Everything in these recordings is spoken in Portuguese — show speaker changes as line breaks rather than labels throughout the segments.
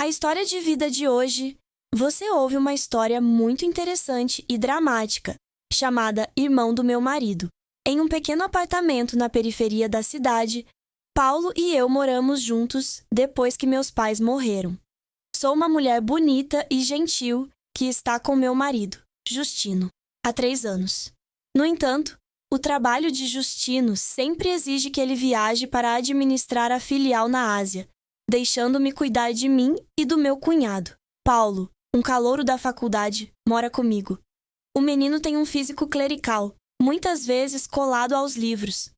A história de vida de hoje, você ouve uma história muito interessante e dramática, chamada Irmão do Meu Marido. Em um pequeno apartamento na periferia da cidade, Paulo e eu moramos juntos depois que meus pais morreram. Sou uma mulher bonita e gentil que está com meu marido, Justino, há 3 anos. No entanto, o trabalho de Justino sempre exige que ele viaje para administrar a filial na Ásia, deixando-me cuidar de mim e do meu cunhado. Paulo, um calouro da faculdade, mora comigo. O menino tem um físico clerical, muitas vezes colado aos livros.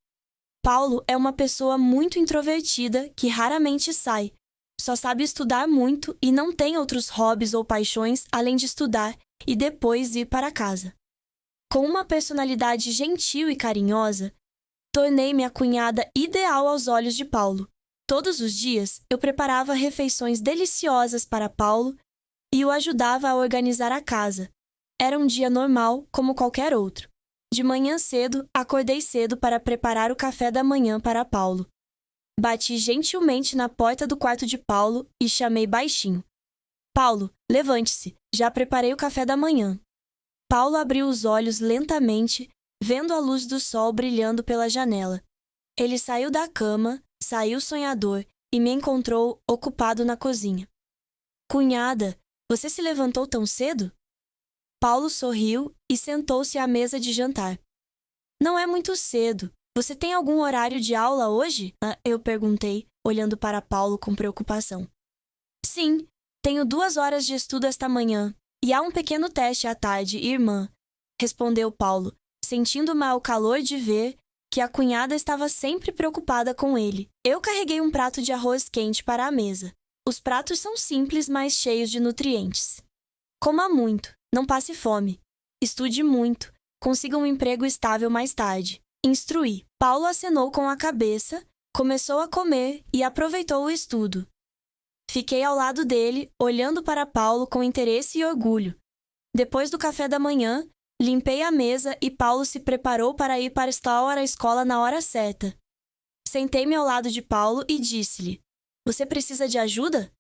Paulo é uma pessoa muito introvertida que raramente sai, só sabe estudar muito e não tem outros hobbies ou paixões além de estudar e depois ir para casa. Com uma personalidade gentil e carinhosa, tornei-me a cunhada ideal aos olhos de Paulo. Todos os dias, eu preparava refeições deliciosas para Paulo e o ajudava a organizar a casa. Era um dia normal, como qualquer outro. De manhã cedo, acordei cedo para preparar o café da manhã para Paulo. Bati gentilmente na porta do quarto de Paulo e chamei baixinho. Paulo, levante-se, já preparei o café da manhã. Paulo abriu os olhos lentamente, vendo a luz do sol brilhando pela janela. Ele saiu da cama, saiu sonhador e me encontrou ocupado na cozinha. Cunhada, você se levantou tão cedo? Paulo sorriu e sentou-se à mesa de jantar. Não é muito cedo. Você tem algum horário de aula hoje? Eu perguntei, olhando para Paulo com preocupação. Sim, tenho 2 horas de estudo esta manhã. E há um pequeno teste à tarde, irmã, respondeu Paulo, sentindo mal o calor de ver que a cunhada estava sempre preocupada com ele. Eu carreguei um prato de arroz quente para a mesa. Os pratos são simples, mas cheios de nutrientes. Coma muito, não passe fome. Estude muito, consiga um emprego estável mais tarde. Instruí. Paulo acenou com a cabeça, começou a comer e aproveitou o estudo. Fiquei ao lado dele, olhando para Paulo com interesse e orgulho. Depois do café da manhã, limpei a mesa e Paulo se preparou para ir para a escola na hora certa. Sentei-me ao lado de Paulo e disse-lhe: Você precisa de ajuda?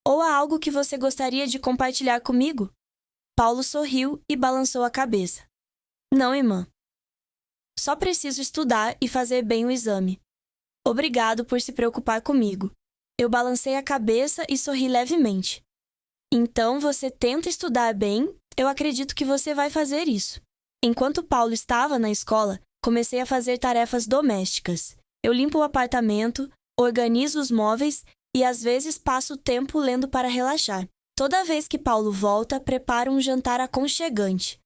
Ou há algo que você gostaria de compartilhar comigo? Paulo sorriu e balançou a cabeça. Não, irmã. Só preciso estudar e fazer bem o exame. Obrigado por se preocupar comigo. Eu balancei a cabeça e sorri levemente. Então você tenta estudar bem, eu acredito que você vai fazer isso. Enquanto Paulo estava na escola, comecei a fazer tarefas domésticas. Eu limpo o apartamento, organizo os móveis e às vezes passo tempo lendo para relaxar. Toda vez que Paulo volta, preparo um jantar aconchegante.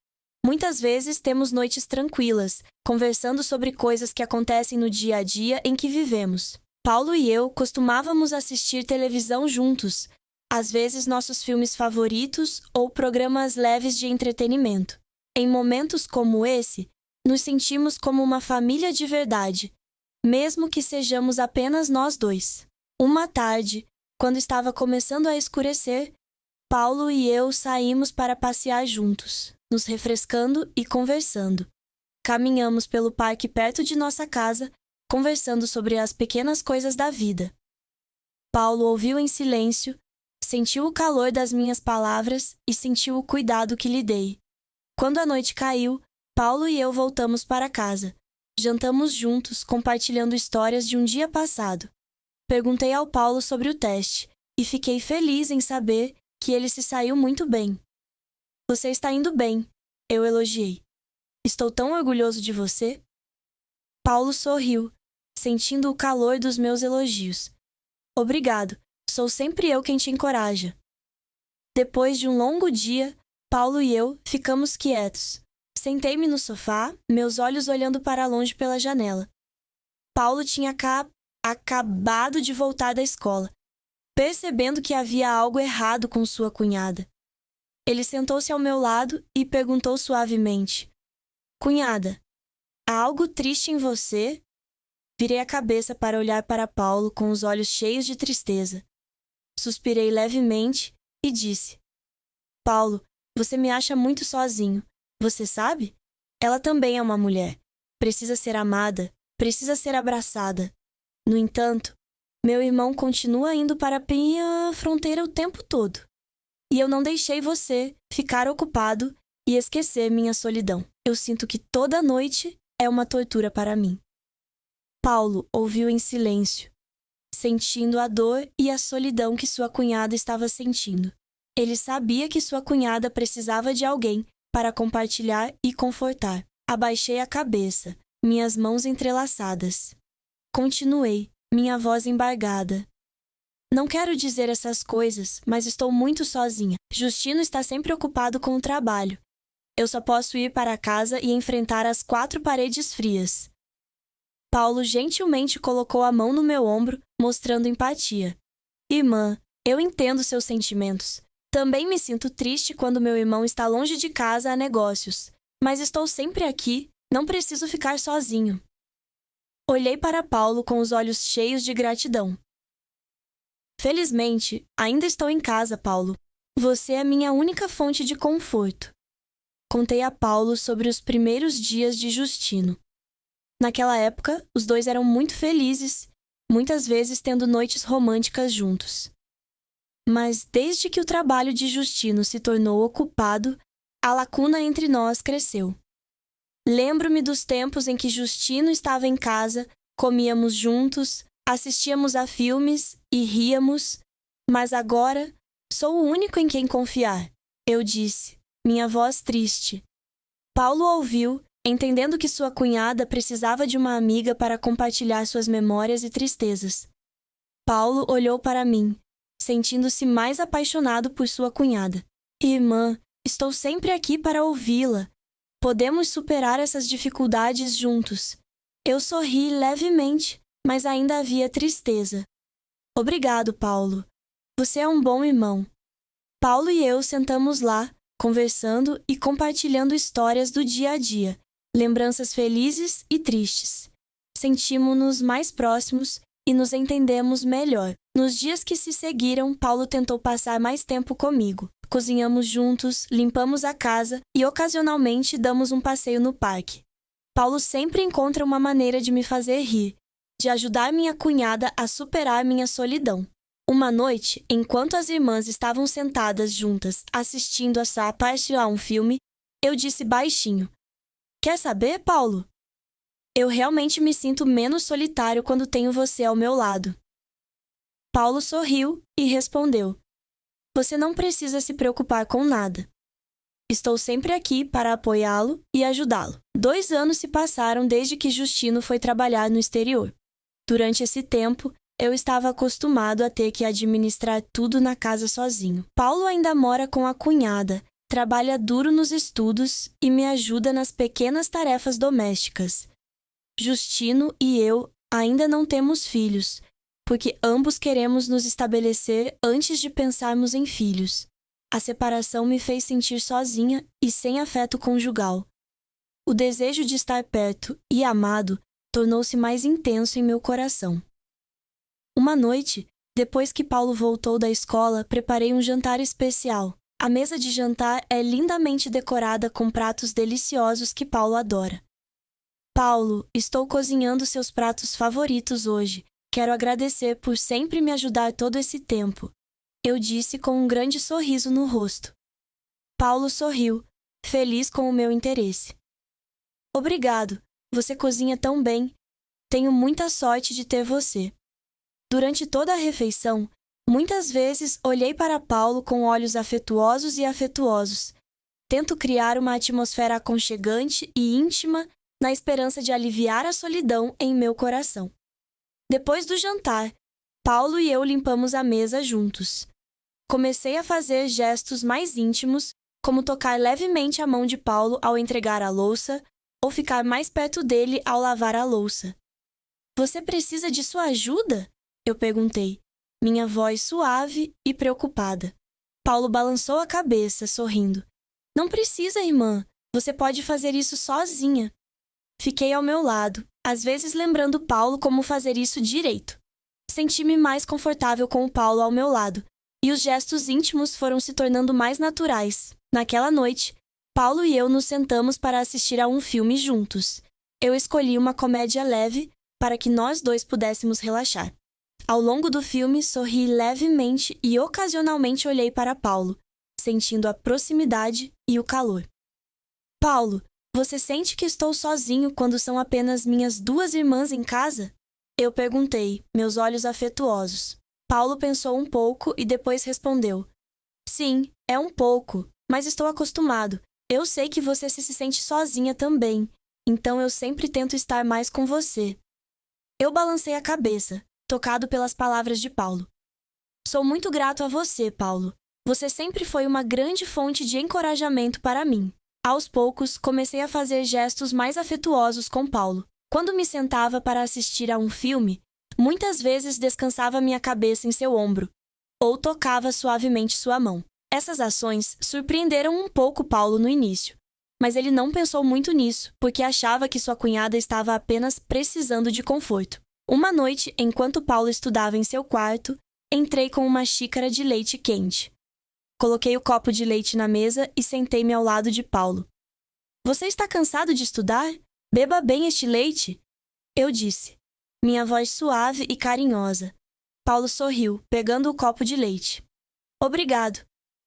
Muitas vezes temos noites tranquilas, conversando sobre coisas que acontecem no dia a dia em que vivemos. Paulo e eu costumávamos assistir televisão juntos, às vezes nossos filmes favoritos ou programas leves de entretenimento. Em momentos como esse, nos sentimos como uma família de verdade, mesmo que sejamos apenas nós dois. Uma tarde, quando estava começando a escurecer, Paulo e eu saímos para passear juntos, nos refrescando e conversando. Caminhamos pelo parque perto de nossa casa, conversando sobre as pequenas coisas da vida. Paulo ouviu em silêncio, sentiu o calor das minhas palavras e sentiu o cuidado que lhe dei. Quando a noite caiu, Paulo e eu voltamos para casa. Jantamos juntos, compartilhando histórias de um dia passado. Perguntei ao Paulo sobre o teste e fiquei feliz em saber que ele se saiu muito bem. Você está indo bem, eu elogiei. Estou tão orgulhoso de você. Paulo sorriu, sentindo o calor dos meus elogios. Obrigado, sou sempre eu quem te encoraja. Depois de um longo dia, Paulo e eu ficamos quietos. Sentei-me no sofá, meus olhos olhando para longe pela janela. Paulo tinha acabado de voltar da escola, percebendo que havia algo errado com sua cunhada. Ele sentou-se ao meu lado e perguntou suavemente: Cunhada, há algo triste em você? Virei a cabeça para olhar para Paulo com os olhos cheios de tristeza. Suspirei levemente e disse: Paulo, você me acha muito sozinho. Você sabe? Ela também é uma mulher. Precisa ser amada, precisa ser abraçada. No entanto, Meu irmão continua indo para a fronteira o tempo todo. E eu não deixei você ficar ocupado e esquecer minha solidão. Eu sinto que toda noite é uma tortura para mim. Paulo ouviu em silêncio, sentindo a dor e a solidão que sua cunhada estava sentindo. Ele sabia que sua cunhada precisava de alguém para compartilhar e confortar. Abaixei a cabeça, minhas mãos entrelaçadas. Continuei, minha voz embargada. Não quero dizer essas coisas, mas estou muito sozinha. Justino está sempre ocupado com o trabalho. Eu só posso ir para casa e enfrentar as 4 paredes frias. Paulo gentilmente colocou a mão no meu ombro, mostrando empatia. Irmã, eu entendo seus sentimentos. Também me sinto triste quando meu irmão está longe de casa a negócios. Mas estou sempre aqui, não preciso ficar sozinho. Olhei para Paulo com os olhos cheios de gratidão. Felizmente, ainda estou em casa, Paulo. Você é minha única fonte de conforto. Contei a Paulo sobre os primeiros dias de Justino. Naquela época, os dois eram muito felizes, muitas vezes tendo noites românticas juntos. Mas desde que o trabalho de Justino se tornou ocupado, a lacuna entre nós cresceu. Lembro-me dos tempos em que Justino estava em casa, comíamos juntos, assistíamos a filmes e ríamos, mas agora sou o único em quem confiar, eu disse, minha voz triste. Paulo ouviu, entendendo que sua cunhada precisava de uma amiga para compartilhar suas memórias e tristezas. Paulo olhou para mim, sentindo-se mais apaixonado por sua cunhada. Irmã, estou sempre aqui para ouvi-la. Podemos superar essas dificuldades juntos. Eu sorri levemente, mas ainda havia tristeza. Obrigado, Paulo. Você é um bom irmão. Paulo e eu sentamos lá, conversando e compartilhando histórias do dia a dia, lembranças felizes e tristes. Sentimos-nos mais próximos e nos entendemos melhor. Nos dias que se seguiram, Paulo tentou passar mais tempo comigo. Cozinhamos juntos, limpamos a casa e ocasionalmente damos um passeio no parque. Paulo sempre encontra uma maneira de me fazer rir, de ajudar minha cunhada a superar minha solidão. Uma noite, enquanto as irmãs estavam sentadas juntas assistindo a um filme, eu disse baixinho: Quer saber, Paulo? Eu realmente me sinto menos solitário quando tenho você ao meu lado. Paulo sorriu e respondeu: Você não precisa se preocupar com nada. Estou sempre aqui para apoiá-lo e ajudá-lo. 2 anos se passaram desde que Justino foi trabalhar no exterior. Durante esse tempo, eu estava acostumado a ter que administrar tudo na casa sozinho. Paulo ainda mora com a cunhada, trabalha duro nos estudos e me ajuda nas pequenas tarefas domésticas. Justino e eu ainda não temos filhos, porque ambos queremos nos estabelecer antes de pensarmos em filhos. A separação me fez sentir sozinha e sem afeto conjugal. O desejo de estar perto e amado tornou-se mais intenso em meu coração. Uma noite, depois que Paulo voltou da escola, preparei um jantar especial. A mesa de jantar é lindamente decorada com pratos deliciosos que Paulo adora. Paulo, estou cozinhando seus pratos favoritos hoje. Quero agradecer por sempre me ajudar todo esse tempo. Eu disse com um grande sorriso no rosto. Paulo sorriu, feliz com o meu interesse. Obrigado, você cozinha tão bem. Tenho muita sorte de ter você. Durante toda a refeição, muitas vezes olhei para Paulo com olhos afetuosos e afetuosos. Tento criar uma atmosfera aconchegante e íntima na esperança de aliviar a solidão em meu coração. Depois do jantar, Paulo e eu limpamos a mesa juntos. Comecei a fazer gestos mais íntimos, como tocar levemente a mão de Paulo ao entregar a louça ou ficar mais perto dele ao lavar a louça. Você precisa de sua ajuda? Eu perguntei, minha voz suave e preocupada. Paulo balançou a cabeça, sorrindo. Não precisa, irmã. Você pode fazer isso sozinha. Fiquei ao meu lado, às vezes lembrando Paulo como fazer isso direito. Senti-me mais confortável com o Paulo ao meu lado, e os gestos íntimos foram se tornando mais naturais. Naquela noite, Paulo e eu nos sentamos para assistir a um filme juntos. Eu escolhi uma comédia leve para que nós dois pudéssemos relaxar. Ao longo do filme, sorri levemente e ocasionalmente olhei para Paulo, sentindo a proximidade e o calor. Paulo, você sente que estou sozinho quando são apenas minhas 2 irmãs em casa? Eu perguntei, meus olhos afetuosos. Paulo pensou um pouco e depois respondeu: Sim, é um pouco, mas estou acostumado. Eu sei que você se sente sozinha também, então eu sempre tento estar mais com você. Eu balancei a cabeça, tocado pelas palavras de Paulo. Sou muito grato a você, Paulo. Você sempre foi uma grande fonte de encorajamento para mim. Aos poucos, comecei a fazer gestos mais afetuosos com Paulo. Quando me sentava para assistir a um filme, muitas vezes descansava minha cabeça em seu ombro, ou tocava suavemente sua mão. Essas ações surpreenderam um pouco Paulo no início, mas ele não pensou muito nisso, porque achava que sua cunhada estava apenas precisando de conforto. Uma noite, enquanto Paulo estudava em seu quarto, entrei com uma xícara de leite quente. Coloquei o copo de leite na mesa e sentei-me ao lado de Paulo. Você está cansado de estudar? Beba bem este leite, eu disse, minha voz suave e carinhosa. Paulo sorriu, pegando o copo de leite. Obrigado.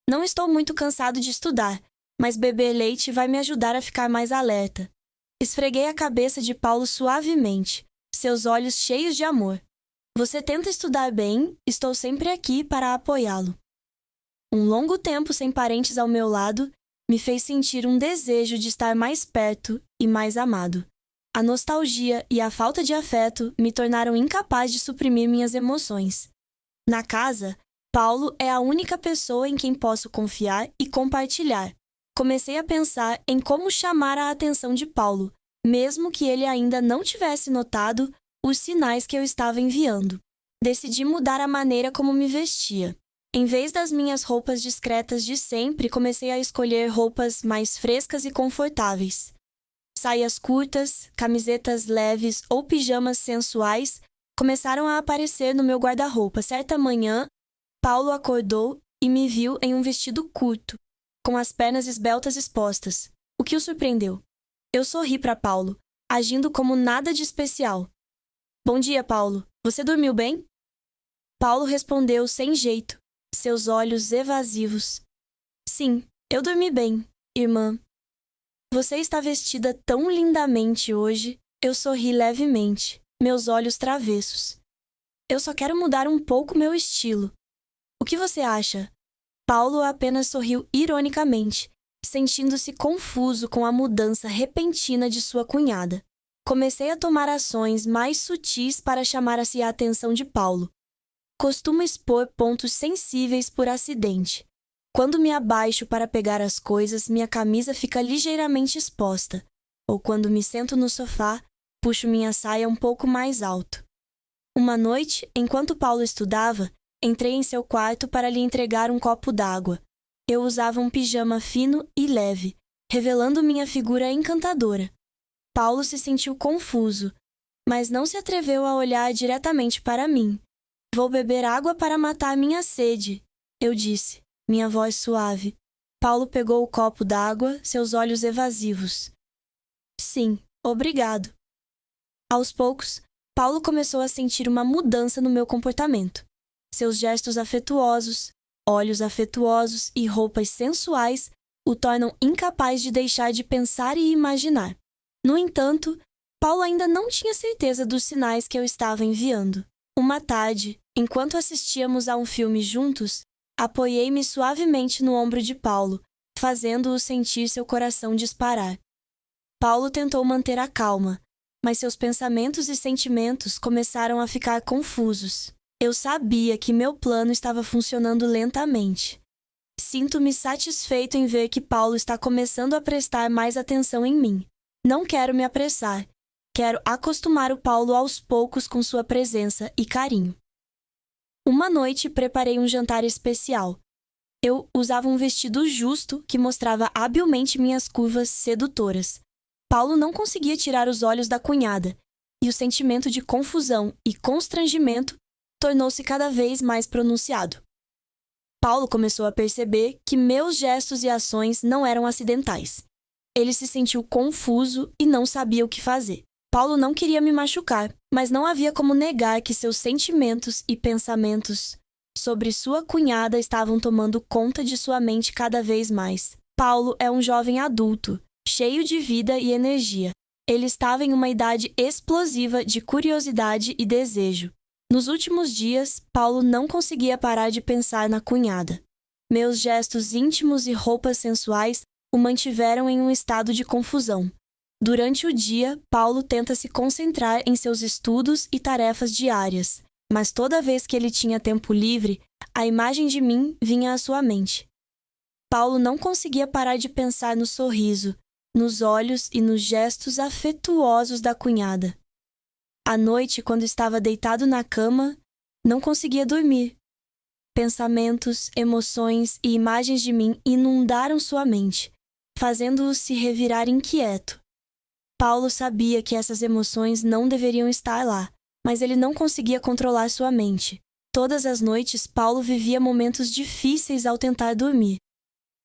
Não estou muito cansado de estudar, mas beber leite vai me ajudar a ficar mais alerta. Esfreguei a cabeça de Paulo suavemente, seus olhos cheios de amor. Você tenta estudar bem, estou sempre aqui para apoiá-lo. Um longo tempo sem parentes ao meu lado me fez sentir um desejo de estar mais perto e mais amado. A nostalgia e a falta de afeto me tornaram incapaz de suprimir minhas emoções. Na casa, Paulo é a única pessoa em quem posso confiar e compartilhar. Comecei a pensar em como chamar a atenção de Paulo, mesmo que ele ainda não tivesse notado os sinais que eu estava enviando. Decidi mudar a maneira como me vestia. Em vez das minhas roupas discretas de sempre, comecei a escolher roupas mais frescas e confortáveis. Saias curtas, camisetas leves ou pijamas sensuais começaram a aparecer no meu guarda-roupa. Certa manhã, Paulo acordou e me viu em um vestido curto, com as pernas esbeltas expostas, o que o surpreendeu. Eu sorri para Paulo, agindo como nada de especial. Bom dia, Paulo. Você dormiu bem? Paulo respondeu sem jeito, seus olhos evasivos. Sim, eu dormi bem, irmã. Você está vestida tão lindamente hoje. Eu sorri levemente, meus olhos travessos. Eu só quero mudar um pouco meu estilo. O que você acha? Paulo apenas sorriu ironicamente, sentindo-se confuso com a mudança repentina de sua cunhada. Comecei a tomar ações mais sutis para chamar-se a atenção de Paulo. Costumo expor pontos sensíveis por acidente. Quando me abaixo para pegar as coisas, minha camisa fica ligeiramente exposta, ou quando me sento no sofá, puxo minha saia um pouco mais alto. Uma noite, enquanto Paulo estudava, entrei em seu quarto para lhe entregar um copo d'água. Eu usava um pijama fino e leve, revelando minha figura encantadora. Paulo se sentiu confuso, mas não se atreveu a olhar diretamente para mim. Vou beber água para matar minha sede, eu disse, minha voz suave. Paulo pegou o copo d'água, seus olhos evasivos. Sim, obrigado. Aos poucos, Paulo começou a sentir uma mudança no meu comportamento. Seus gestos afetuosos, olhos afetuosos e roupas sensuais o tornam incapaz de deixar de pensar e imaginar. No entanto, Paulo ainda não tinha certeza dos sinais que eu estava enviando. Uma tarde, enquanto assistíamos a um filme juntos, apoiei-me suavemente no ombro de Paulo, fazendo-o sentir seu coração disparar. Paulo tentou manter a calma, mas seus pensamentos e sentimentos começaram a ficar confusos. Eu sabia que meu plano estava funcionando lentamente. Sinto-me satisfeito em ver que Paulo está começando a prestar mais atenção em mim. Não quero me apressar. Quero acostumar o Paulo aos poucos com sua presença e carinho. Uma noite preparei um jantar especial. Eu usava um vestido justo que mostrava habilmente minhas curvas sedutoras. Paulo não conseguia tirar os olhos da cunhada, e o sentimento de confusão e constrangimento tornou-se cada vez mais pronunciado. Paulo começou a perceber que meus gestos e ações não eram acidentais. Ele se sentiu confuso e não sabia o que fazer. Paulo não queria me machucar, mas não havia como negar que seus sentimentos e pensamentos sobre sua cunhada estavam tomando conta de sua mente cada vez mais. Paulo é um jovem adulto, cheio de vida e energia. Ele estava em uma idade explosiva de curiosidade e desejo. Nos últimos dias, Paulo não conseguia parar de pensar na cunhada. Meus gestos íntimos e roupas sensuais o mantiveram em um estado de confusão. Durante o dia, Paulo tenta se concentrar em seus estudos e tarefas diárias, mas toda vez que ele tinha tempo livre, a imagem de mim vinha à sua mente. Paulo não conseguia parar de pensar no sorriso, nos olhos e nos gestos afetuosos da cunhada. À noite, quando estava deitado na cama, não conseguia dormir. Pensamentos, emoções e imagens de mim inundaram sua mente, fazendo-o se revirar inquieto. Paulo sabia que essas emoções não deveriam estar lá, mas ele não conseguia controlar sua mente. Todas as noites, Paulo vivia momentos difíceis ao tentar dormir.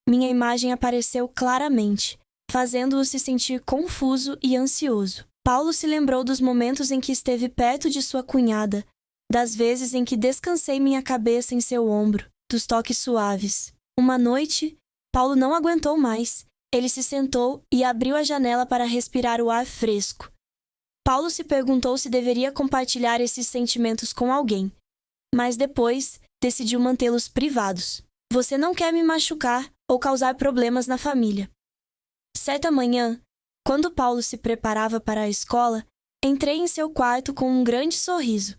Minha imagem apareceu claramente, fazendo-o se sentir confuso e ansioso. Paulo se lembrou dos momentos em que esteve perto de sua cunhada, das vezes em que descansei minha cabeça em seu ombro, dos toques suaves. Uma noite, Paulo não aguentou mais. Ele se sentou e abriu a janela para respirar o ar fresco. Paulo se perguntou se deveria compartilhar esses sentimentos com alguém, mas depois decidiu mantê-los privados. Você não quer me machucar ou causar problemas na família. Certa manhã, quando Paulo se preparava para a escola, entrei em seu quarto com um grande sorriso.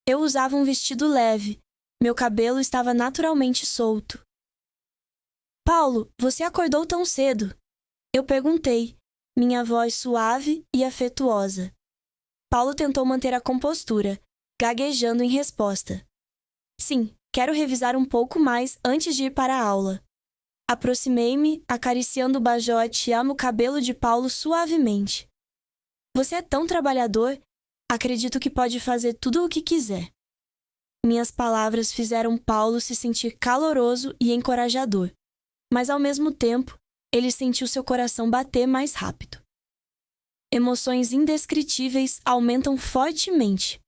Eu usava um vestido leve. Meu cabelo estava naturalmente solto. Paulo, você acordou tão cedo? Eu perguntei, minha voz suave e afetuosa. Paulo tentou manter a compostura, gaguejando em resposta. Sim, quero revisar um pouco mais antes de ir para a aula. Aproximei-me, acariciando o bajote e amo o cabelo de Paulo suavemente. Você é tão trabalhador, acredito que pode fazer tudo o que quiser. Minhas palavras fizeram Paulo se sentir caloroso e encorajador, mas ao mesmo tempo, ele sentiu seu coração bater mais rápido. Emoções indescritíveis aumentam fortemente.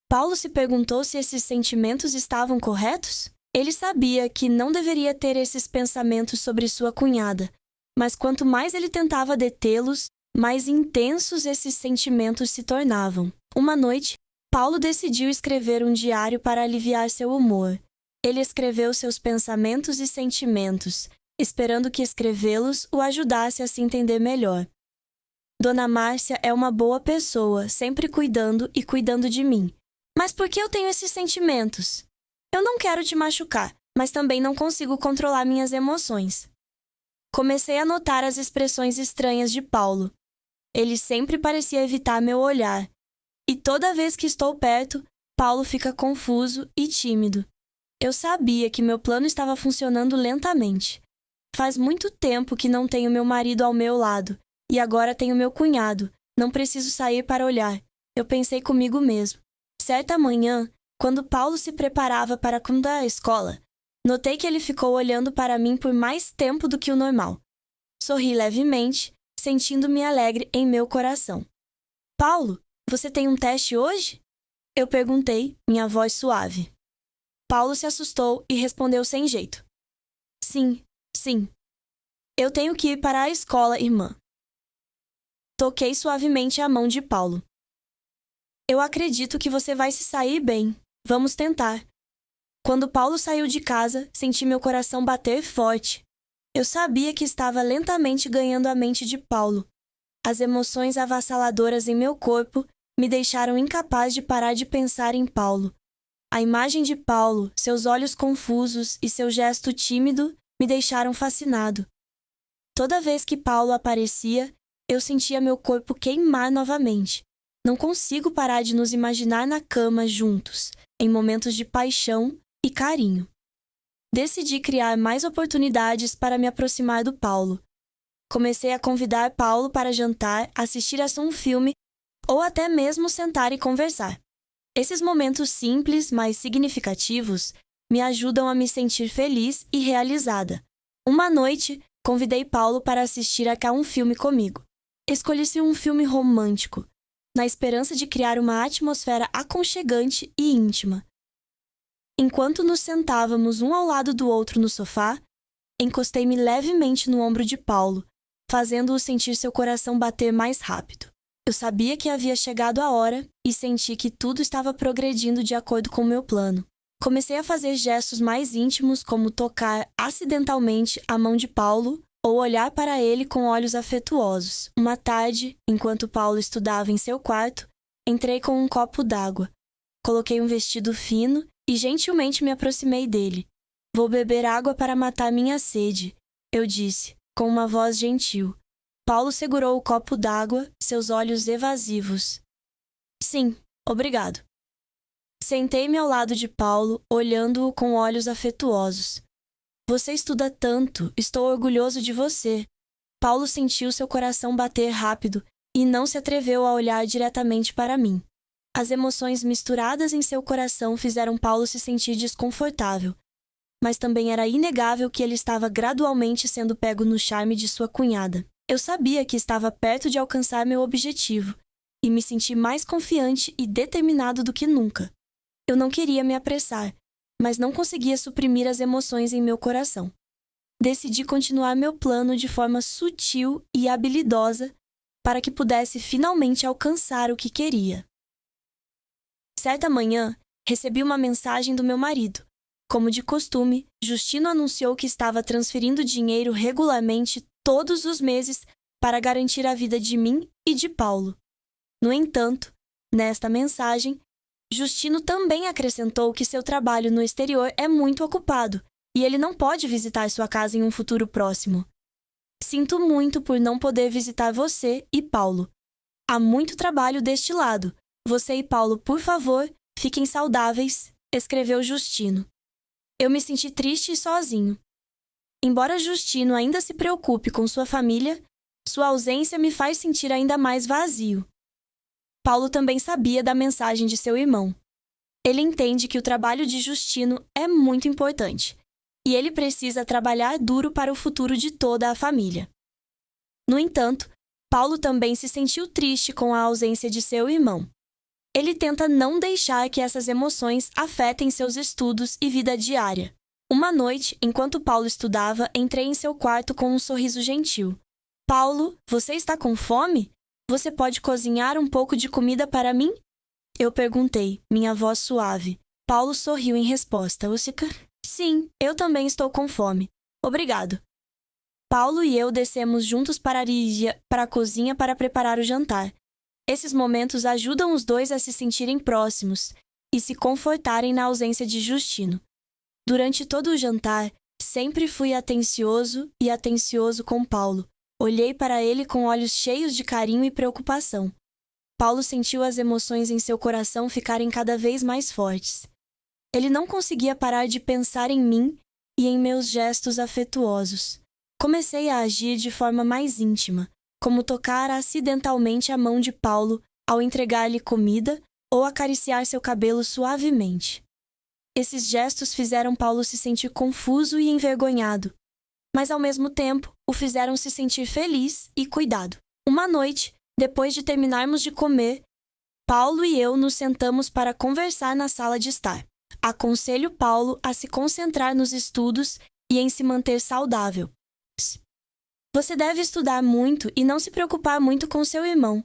Paulo se perguntou se esses sentimentos estavam corretos? Ele sabia que não deveria ter esses pensamentos sobre sua cunhada, mas quanto mais ele tentava detê-los, mais intensos esses sentimentos se tornavam. Uma noite, Paulo decidiu escrever um diário para aliviar seu humor. Ele escreveu seus pensamentos e sentimentos, esperando que escrevê-los o ajudasse a se entender melhor. Dona Márcia é uma boa pessoa, sempre cuidando e cuidando de mim. Mas por que eu tenho esses sentimentos? Eu não quero te machucar, mas também não consigo controlar minhas emoções. Comecei a notar as expressões estranhas de Paulo. Ele sempre parecia evitar meu olhar. E toda vez que estou perto, Paulo fica confuso e tímido. Eu sabia que meu plano estava funcionando lentamente. Faz muito tempo que não tenho meu marido ao meu lado, e agora tenho meu cunhado. Não preciso sair para olhar. Eu pensei comigo mesmo. Certa manhã, quando Paulo se preparava para a escola, notei que ele ficou olhando para mim por mais tempo do que o normal. Sorri levemente, sentindo-me alegre em meu coração. Paulo, você tem um teste hoje? Eu perguntei, minha voz suave. Paulo se assustou e respondeu sem jeito. Sim. Eu tenho que ir para a escola, irmã. Toquei suavemente a mão de Paulo. Eu acredito que você vai se sair bem. Vamos tentar. Quando Paulo saiu de casa, senti meu coração bater forte. Eu sabia que estava lentamente ganhando a mente de Paulo. As emoções avassaladoras em meu corpo me deixaram incapaz de parar de pensar em Paulo. A imagem de Paulo, seus olhos confusos e seu gesto tímido me deixaram fascinado. Toda vez que Paulo aparecia, eu sentia meu corpo queimar novamente. Não consigo parar de nos imaginar na cama juntos, em momentos de paixão e carinho. Decidi criar mais oportunidades para me aproximar do Paulo. Comecei a convidar Paulo para jantar, assistir a um filme ou até mesmo sentar e conversar. Esses momentos simples, mas significativos, me ajudam a me sentir feliz e realizada. Uma noite, convidei Paulo para assistir a um filme comigo. Escolhi-se um filme romântico, na esperança de criar uma atmosfera aconchegante e íntima. Enquanto nos sentávamos um ao lado do outro no sofá, encostei-me levemente no ombro de Paulo, fazendo-o sentir seu coração bater mais rápido. Eu sabia que havia chegado a hora e senti que tudo estava progredindo de acordo com o meu plano. Comecei a fazer gestos mais íntimos, como tocar acidentalmente a mão de Paulo ou olhar para ele com olhos afetuosos. Uma tarde, enquanto Paulo estudava em seu quarto, entrei com um copo d'água. Coloquei um vestido fino e gentilmente me aproximei dele. Vou beber água para matar minha sede, eu disse, com uma voz gentil. Paulo segurou o copo d'água, seus olhos evasivos. Sim, obrigado. Sentei-me ao lado de Paulo, olhando-o com olhos afetuosos. Você estuda tanto, estou orgulhoso de você. Paulo sentiu seu coração bater rápido e não se atreveu a olhar diretamente para mim. As emoções misturadas em seu coração fizeram Paulo se sentir desconfortável, mas também era inegável que ele estava gradualmente sendo pego no charme de sua cunhada. Eu sabia que estava perto de alcançar meu objetivo e me senti mais confiante e determinado do que nunca. Eu não queria me apressar, mas não conseguia suprimir as emoções em meu coração. Decidi continuar meu plano de forma sutil e habilidosa para que pudesse finalmente alcançar o que queria. Certa manhã, recebi uma mensagem do meu marido. Como de costume, Justino anunciou que estava transferindo dinheiro regularmente todos os meses para garantir a vida de mim e de Paulo. No entanto, nesta mensagem, Justino também acrescentou que seu trabalho no exterior é muito ocupado e ele não pode visitar sua casa em um futuro próximo. Sinto muito por não poder visitar você e Paulo. Há muito trabalho deste lado. Você e Paulo, por favor, fiquem saudáveis, escreveu Justino. Eu me senti triste e sozinho. Embora Justino ainda se preocupe com sua família, sua ausência me faz sentir ainda mais vazio. Paulo também sabia da mensagem de seu irmão. Ele entende que o trabalho de Justino é muito importante e ele precisa trabalhar duro para o futuro de toda a família. No entanto, Paulo também se sentiu triste com a ausência de seu irmão. Ele tenta não deixar que essas emoções afetem seus estudos e vida diária. Uma noite, enquanto Paulo estudava, entrei em seu quarto com um sorriso gentil. Paulo, você está com fome? Você pode cozinhar um pouco de comida para mim? Eu perguntei, minha voz suave. Paulo sorriu em resposta. Sim, eu também estou com fome. Obrigado. Paulo e eu descemos juntos para a cozinha para preparar o jantar. Esses momentos ajudam os dois a se sentirem próximos e se confortarem na ausência de Justino. Durante todo o jantar, sempre fui atencioso com Paulo. Olhei para ele com olhos cheios de carinho e preocupação. Paulo sentiu as emoções em seu coração ficarem cada vez mais fortes. Ele não conseguia parar de pensar em mim e em meus gestos afetuosos. Comecei a agir de forma mais íntima, como tocar acidentalmente a mão de Paulo ao entregar-lhe comida ou acariciar seu cabelo suavemente. Esses gestos fizeram Paulo se sentir confuso e envergonhado, mas ao mesmo tempo o fizeram se sentir feliz e cuidado. Uma noite, depois de terminarmos de comer, Paulo e eu nos sentamos para conversar na sala de estar. Aconselho Paulo a se concentrar nos estudos e em se manter saudável. Você deve estudar muito e não se preocupar muito com seu irmão.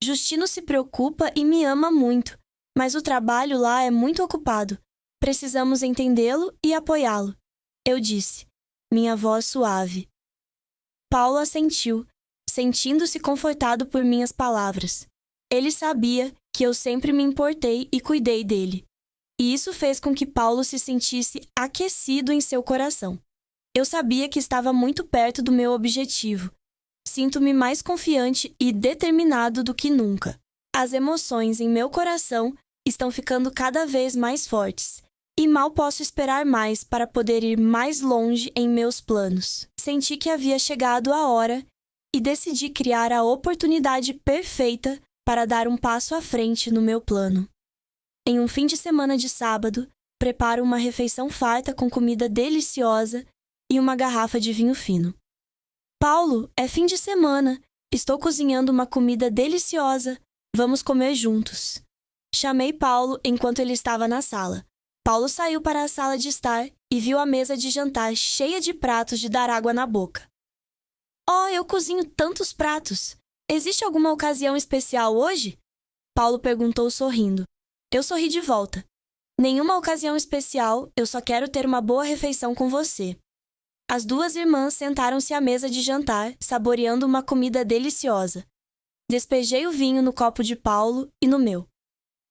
Justino se preocupa e me ama muito, mas o trabalho lá é muito ocupado. Precisamos entendê-lo e apoiá-lo. Eu disse, minha voz suave. Paulo assentiu, sentindo-se confortado por minhas palavras. Ele sabia que eu sempre me importei e cuidei dele. E isso fez com que Paulo se sentisse aquecido em seu coração. Eu sabia que estava muito perto do meu objetivo. Sinto-me mais confiante e determinado do que nunca. As emoções em meu coração estão ficando cada vez mais fortes. E mal posso esperar mais para poder ir mais longe em meus planos. Senti que havia chegado a hora e decidi criar a oportunidade perfeita para dar um passo à frente no meu plano. Em um fim de semana de sábado, preparo uma refeição farta com comida deliciosa e uma garrafa de vinho fino. Paulo, é fim de semana Estou cozinhando uma comida deliciosa. Vamos comer juntos. Chamei Paulo enquanto ele estava na sala. Paulo saiu para a sala de estar e viu a mesa de jantar cheia de pratos de dar água na boca. Oh, eu cozinho tantos pratos! Existe alguma ocasião especial hoje? Paulo perguntou sorrindo. Eu sorri de volta. Nenhuma ocasião especial, eu só quero ter uma boa refeição com você. As duas irmãs sentaram-se à mesa de jantar, saboreando uma comida deliciosa. Despejei o vinho no copo de Paulo e no meu.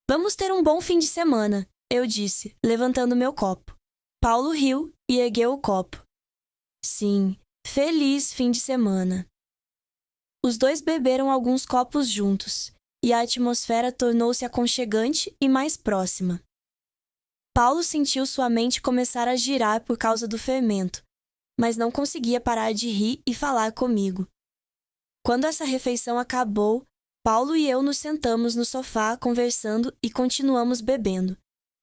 Vamos ter um bom fim de semana, eu disse, levantando meu copo. Paulo riu e ergueu o copo. Sim, feliz fim de semana. Os dois beberam alguns copos juntos, e a atmosfera tornou-se aconchegante e mais próxima. Paulo sentiu sua mente começar a girar por causa do fermento, mas não conseguia parar de rir e falar comigo. Quando essa refeição acabou, Paulo e eu nos sentamos no sofá conversando e continuamos bebendo.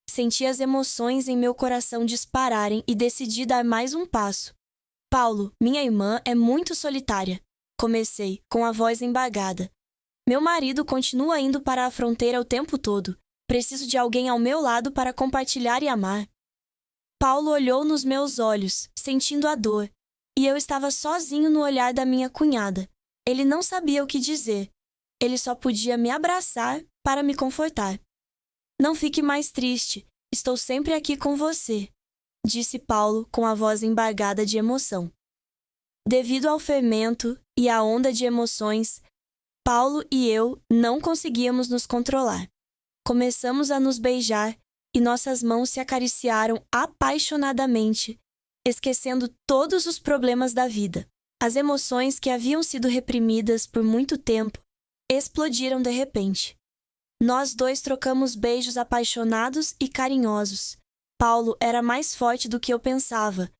Senti as emoções em meu coração dispararem e decidi dar mais um passo. Paulo, minha irmã é muito solitária. Comecei, com a voz embargada. Meu marido continua indo para a fronteira o tempo todo. Preciso de alguém ao meu lado para compartilhar e amar. Paulo olhou nos meus olhos, sentindo a dor, e eu estava sozinho no olhar da minha cunhada. Ele não sabia o que dizer. Ele só podia me abraçar para me confortar. Não fique mais triste, estou sempre aqui com você, disse Paulo com a voz embargada de emoção. Devido ao fermento e à onda de emoções, Paulo e eu não conseguíamos nos controlar. Começamos a nos beijar e nossas mãos se acariciaram apaixonadamente, esquecendo todos os problemas da vida. As emoções que haviam sido reprimidas por muito tempo explodiram de repente. Nós dois trocamos beijos apaixonados e carinhosos. Paulo era mais forte do que eu pensava,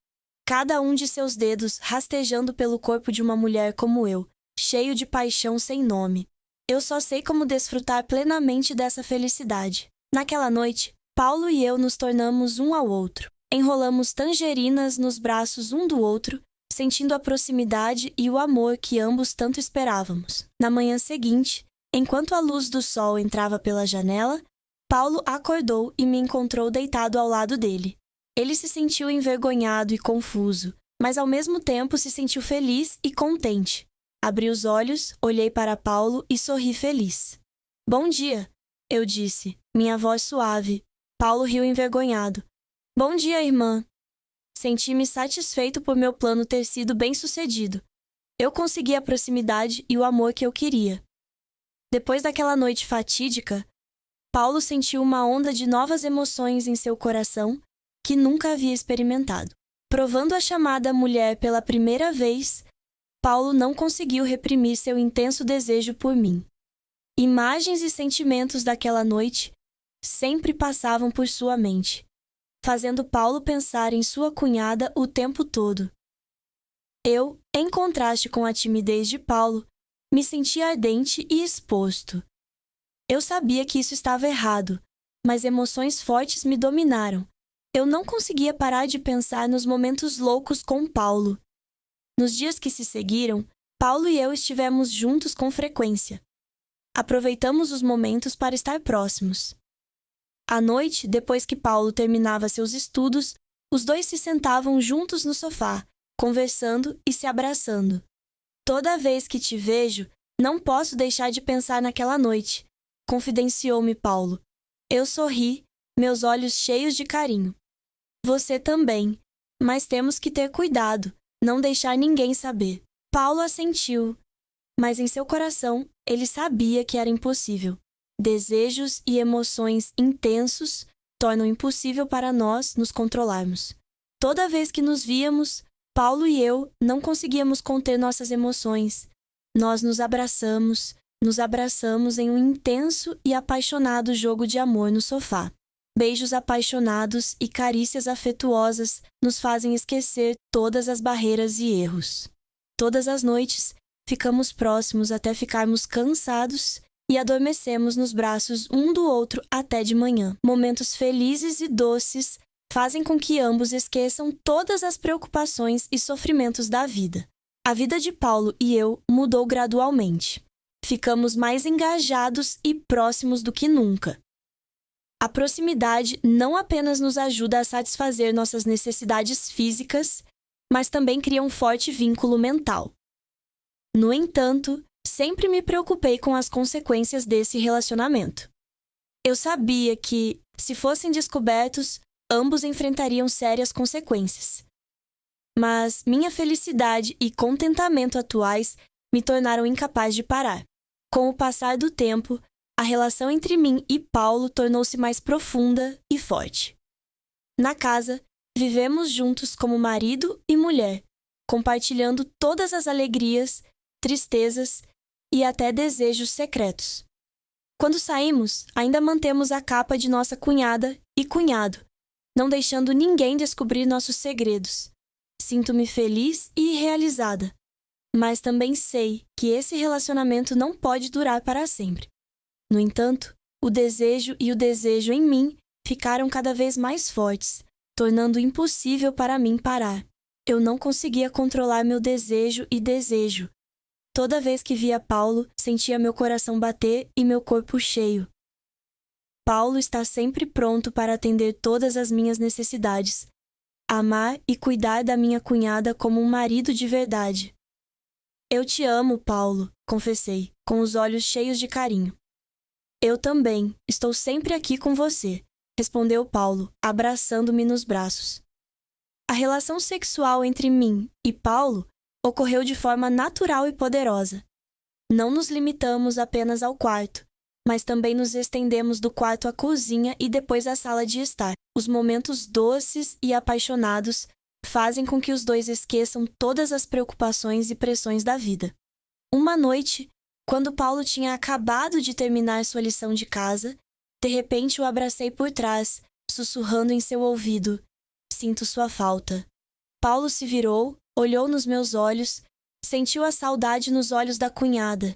cada um de seus dedos rastejando pelo corpo de uma mulher como eu, cheio de paixão sem nome. Eu só sei como desfrutar plenamente dessa felicidade. Naquela noite, Paulo e eu nos tornamos um ao outro. Enrolamos tangerinas nos braços um do outro, sentindo a proximidade e o amor que ambos tanto esperávamos. Na manhã seguinte, enquanto a luz do sol entrava pela janela, Paulo acordou e me encontrou deitado ao lado dele. Ele se sentiu envergonhado e confuso, mas ao mesmo tempo se sentiu feliz e contente. Abri os olhos, olhei para Paulo e sorri feliz. Bom dia, eu disse, minha voz suave. Paulo riu envergonhado. Bom dia, irmã. Senti-me satisfeito por meu plano ter sido bem-sucedido. Eu consegui a proximidade e o amor que eu queria. Depois daquela noite fatídica, Paulo sentiu uma onda de novas emoções em seu coração que nunca havia experimentado. Provando a chamada mulher pela primeira vez, Paulo não conseguiu reprimir seu intenso desejo por mim. Imagens e sentimentos daquela noite sempre passavam por sua mente, fazendo Paulo pensar em sua cunhada o tempo todo. Eu, em contraste com a timidez de Paulo, me sentia ardente e exposto. Eu sabia que isso estava errado, mas emoções fortes me dominaram. Eu não conseguia parar de pensar nos momentos loucos com Paulo. Nos dias que se seguiram, Paulo e eu estivemos juntos com frequência. Aproveitamos os momentos para estar próximos. À noite, depois que Paulo terminava seus estudos, os dois se sentavam juntos no sofá, conversando e se abraçando. Toda vez que te vejo, não posso deixar de pensar naquela noite, confidenciou-me Paulo. Eu sorri, meus olhos cheios de carinho. Você também, mas temos que ter cuidado, não deixar ninguém saber. Paulo assentiu, mas em seu coração ele sabia que era impossível. Desejos e emoções intensos tornam impossível para nós nos controlarmos. Toda vez que nos víamos, Paulo e eu não conseguíamos conter nossas emoções. Nós nos abraçamos em um intenso e apaixonado jogo de amor no sofá. Beijos apaixonados e carícias afetuosas nos fazem esquecer todas as barreiras e erros. Todas as noites, ficamos próximos até ficarmos cansados e adormecemos nos braços um do outro até de manhã. Momentos felizes e doces fazem com que ambos esqueçam todas as preocupações e sofrimentos da vida. A vida de Paulo e eu mudou gradualmente. Ficamos mais engajados e próximos do que nunca. A proximidade não apenas nos ajuda a satisfazer nossas necessidades físicas, mas também cria um forte vínculo mental. No entanto, sempre me preocupei com as consequências desse relacionamento. Eu sabia que, se fossem descobertos, ambos enfrentariam sérias consequências. Mas minha felicidade e contentamento atuais me tornaram incapaz de parar. Com o passar do tempo, a relação entre mim e Paulo tornou-se mais profunda e forte. Na casa, vivemos juntos como marido e mulher, compartilhando todas as alegrias, tristezas e até desejos secretos. Quando saímos, ainda mantemos a capa de nossa cunhada e cunhado, não deixando ninguém descobrir nossos segredos. Sinto-me feliz e realizada, mas também sei que esse relacionamento não pode durar para sempre. No entanto, o desejo e o desejo em mim ficaram cada vez mais fortes, tornando impossível para mim parar. Eu não conseguia controlar meu desejo e desejo. Toda vez que via Paulo, sentia meu coração bater e meu corpo cheio. Paulo está sempre pronto para atender todas as minhas necessidades, amar e cuidar da minha cunhada como um marido de verdade. Eu te amo, Paulo, confessei, com os olhos cheios de carinho. Eu também, estou sempre aqui com você, respondeu Paulo, abraçando-me nos braços. A relação sexual entre mim e Paulo ocorreu de forma natural e poderosa. Não nos limitamos apenas ao quarto, mas também nos estendemos do quarto à cozinha e depois à sala de estar. Os momentos doces e apaixonados fazem com que os dois esqueçam todas as preocupações e pressões da vida. Uma noite, quando Paulo tinha acabado de terminar sua lição de casa, de repente o abracei por trás, sussurrando em seu ouvido: "Sinto sua falta." Paulo se virou, olhou nos meus olhos, sentiu a saudade nos olhos da cunhada.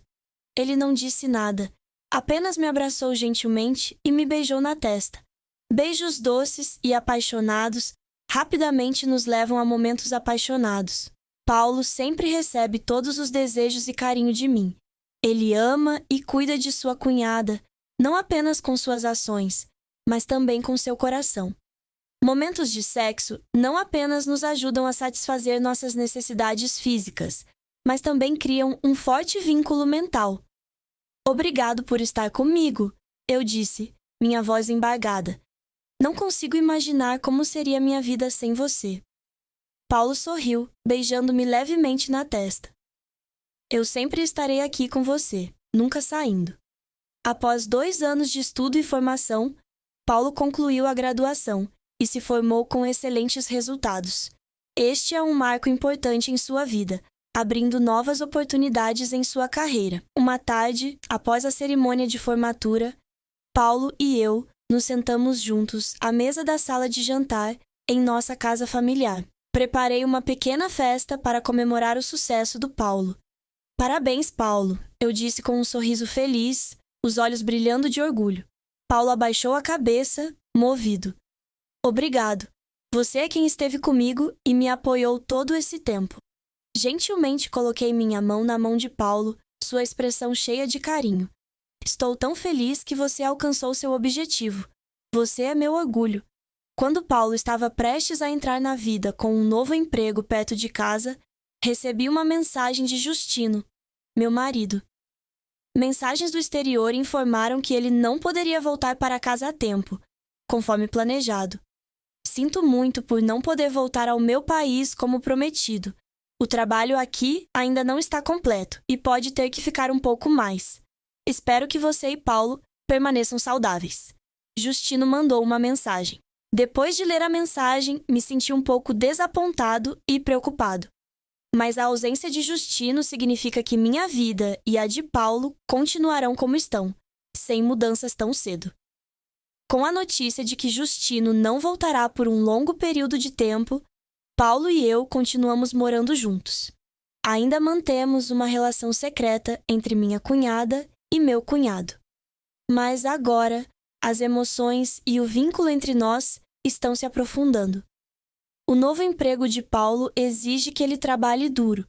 Ele não disse nada, apenas me abraçou gentilmente e me beijou na testa. Beijos doces e apaixonados rapidamente nos levam a momentos apaixonados. Paulo sempre recebe todos os desejos e carinho de mim. Ele ama e cuida de sua cunhada, não apenas com suas ações, mas também com seu coração. Momentos de sexo não apenas nos ajudam a satisfazer nossas necessidades físicas, mas também criam um forte vínculo mental. "Obrigado por estar comigo", eu disse, minha voz embargada. "Não consigo imaginar como seria minha vida sem você." Paulo sorriu, beijando-me levemente na testa. "Eu sempre estarei aqui com você, nunca saindo." Após 2 anos de estudo e formação, Paulo concluiu a graduação e se formou com excelentes resultados. Este é um marco importante em sua vida, abrindo novas oportunidades em sua carreira. Uma tarde, após a cerimônia de formatura, Paulo e eu nos sentamos juntos à mesa da sala de jantar em nossa casa familiar. Preparei uma pequena festa para comemorar o sucesso do Paulo. "Parabéns, Paulo", eu disse com um sorriso feliz, os olhos brilhando de orgulho. Paulo abaixou a cabeça, movido. "Obrigado. Você é quem esteve comigo e me apoiou todo esse tempo." Gentilmente coloquei minha mão na mão de Paulo, sua expressão cheia de carinho. "Estou tão feliz que você alcançou seu objetivo. Você é meu orgulho." Quando Paulo estava prestes a entrar na vida com um novo emprego perto de casa, recebi uma mensagem de Justino, meu marido. Mensagens do exterior informaram que ele não poderia voltar para casa a tempo, conforme planejado. "Sinto muito por não poder voltar ao meu país como prometido. O trabalho aqui ainda não está completo e pode ter que ficar um pouco mais. Espero que você e Paulo permaneçam saudáveis." Justino mandou uma mensagem. Depois de ler a mensagem, me senti um pouco desapontado e preocupado. Mas a ausência de Justino significa que minha vida e a de Paulo continuarão como estão, sem mudanças tão cedo. Com a notícia de que Justino não voltará por um longo período de tempo, Paulo e eu continuamos morando juntos. Ainda mantemos uma relação secreta entre minha cunhada e meu cunhado. Mas agora, as emoções e o vínculo entre nós estão se aprofundando. O novo emprego de Paulo exige que ele trabalhe duro,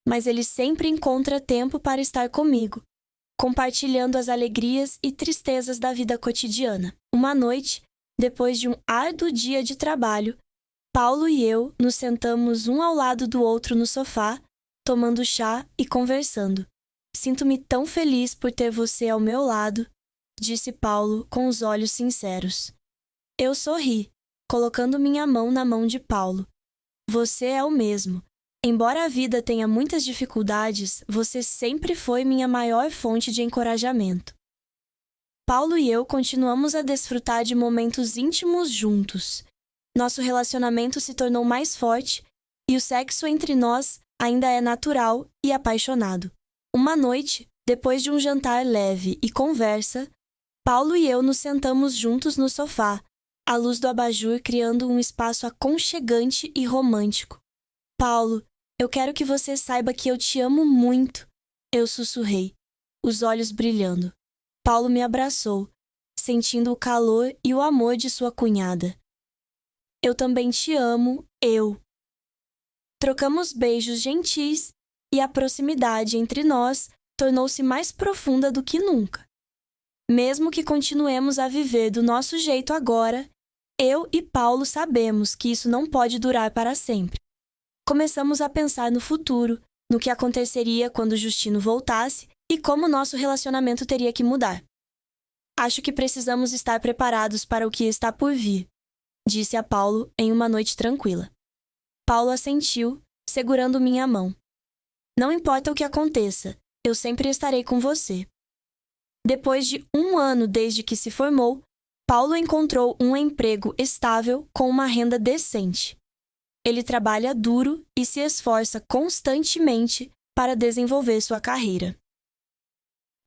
mas ele sempre encontra tempo para estar comigo, compartilhando as alegrias e tristezas da vida cotidiana. Uma noite, depois de um árduo dia de trabalho, Paulo e eu nos sentamos um ao lado do outro no sofá, tomando chá e conversando. Sinto-me tão feliz por ter você ao meu lado, disse Paulo com os olhos sinceros. Eu sorri, colocando minha mão na mão de Paulo. Você é o mesmo. Embora a vida tenha muitas dificuldades, você sempre foi minha maior fonte de encorajamento. Paulo e eu continuamos a desfrutar de momentos íntimos juntos. Nosso relacionamento se tornou mais forte e o sexo entre nós ainda é natural e apaixonado. Uma noite, depois de um jantar leve e conversa, Paulo e eu nos sentamos juntos no sofá, a luz do abajur criando um espaço aconchegante e romântico. Paulo, eu quero que você saiba que eu te amo muito, eu sussurrei, os olhos brilhando. Paulo me abraçou, sentindo o calor e o amor de sua cunhada. Eu também te amo, eu. Trocamos beijos gentis e a proximidade entre nós tornou-se mais profunda do que nunca. Mesmo que continuemos a viver do nosso jeito agora, eu e Paulo sabemos que isso não pode durar para sempre. Começamos a pensar no futuro, no que aconteceria quando Justino voltasse e como nosso relacionamento teria que mudar. Acho que precisamos estar preparados para o que está por vir, disse a Paulo em uma noite tranquila. Paulo assentiu, segurando minha mão. Não importa o que aconteça, eu sempre estarei com você. Depois de 1 ano desde que se formou, Paulo encontrou um emprego estável com uma renda decente. Ele trabalha duro e se esforça constantemente para desenvolver sua carreira.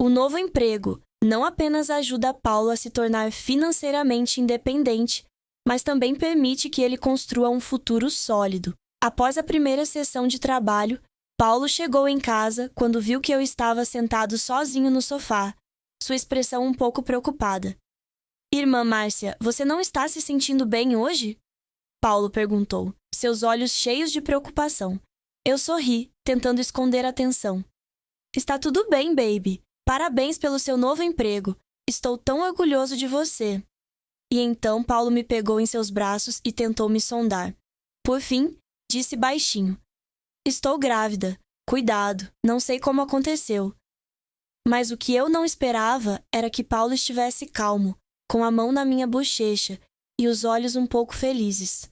O novo emprego não apenas ajuda Paulo a se tornar financeiramente independente, mas também permite que ele construa um futuro sólido. Após a primeira sessão de trabalho, Paulo chegou em casa quando viu que eu estava sentado sozinho no sofá, sua expressão um pouco preocupada. Irmã Márcia, você não está se sentindo bem hoje? Paulo perguntou, seus olhos cheios de preocupação. Eu sorri, tentando esconder a tensão. Está tudo bem, baby. Parabéns pelo seu novo emprego. Estou tão orgulhoso de você. E então Paulo me pegou em seus braços e tentou me sondar. Por fim, disse baixinho. Estou grávida. Cuidado, não sei como aconteceu. Mas o que eu não esperava era que Paulo estivesse calmo, com a mão na minha bochecha e os olhos um pouco felizes.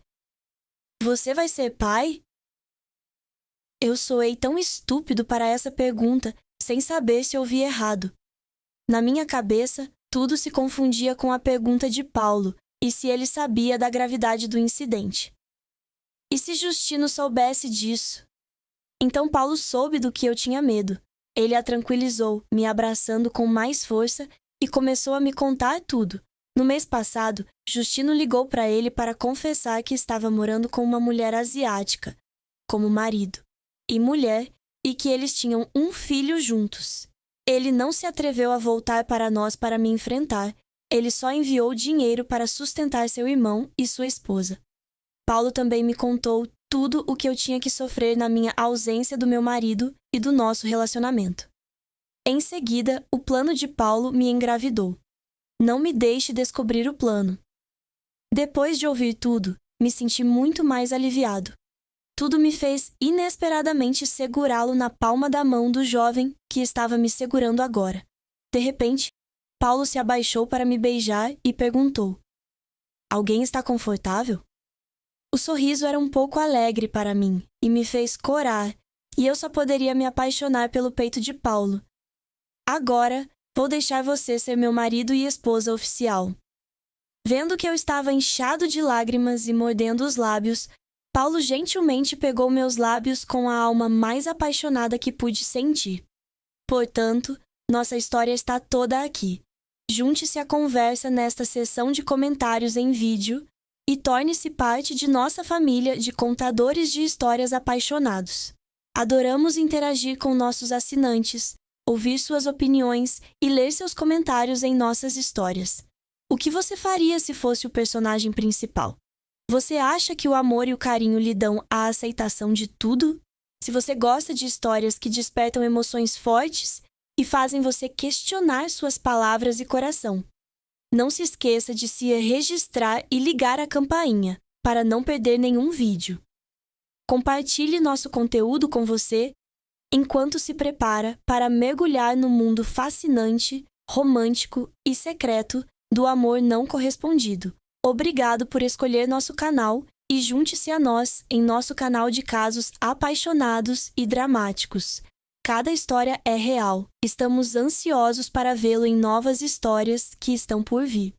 Você vai ser pai? Eu soei tão estúpido para essa pergunta, sem saber se ouvi errado. Na minha cabeça, tudo se confundia com a pergunta de Paulo e se ele sabia da gravidade do incidente. E se Justino soubesse disso? Então Paulo soube do que eu tinha medo. Ele a tranquilizou, me abraçando com mais força e começou a me contar tudo. No mês passado, Justino ligou para ele para confessar que estava morando com uma mulher asiática, como marido e mulher, e que eles tinham um filho juntos. Ele não se atreveu a voltar para nós para me enfrentar, ele só enviou dinheiro para sustentar seu irmão e sua esposa. Paulo também me contou tudo o que eu tinha que sofrer na minha ausência do meu marido e do nosso relacionamento. Em seguida, o plano de Paulo me engravidou. Não me deixe descobrir o plano. Depois de ouvir tudo, me senti muito mais aliviado. Tudo me fez inesperadamente segurá-lo na palma da mão do jovem que estava me segurando agora. De repente, Paulo se abaixou para me beijar e perguntou: Alguém está confortável? O sorriso era um pouco alegre para mim e me fez corar, e eu só poderia me apaixonar pelo peito de Paulo. Agora, vou deixar você ser meu marido e esposa oficial. Vendo que eu estava inchado de lágrimas e mordendo os lábios, Paulo gentilmente pegou meus lábios com a alma mais apaixonada que pude sentir. Portanto, nossa história está toda aqui. Junte-se à conversa nesta sessão de comentários em vídeo e torne-se parte de nossa família de contadores de histórias apaixonados. Adoramos interagir com nossos assinantes, ouvir suas opiniões e ler seus comentários em nossas histórias. O que você faria se fosse o personagem principal? Você acha que o amor e o carinho lhe dão a aceitação de tudo? Se você gosta de histórias que despertam emoções fortes e fazem você questionar suas palavras e coração, não se esqueça de se registrar e ligar a campainha para não perder nenhum vídeo. Compartilhe nosso conteúdo com você enquanto se prepara para mergulhar no mundo fascinante, romântico e secreto do amor não correspondido. Obrigado por escolher nosso canal e junte-se a nós em nosso canal de casos apaixonados e dramáticos. Cada história é real. Estamos ansiosos para vê-lo em novas histórias que estão por vir.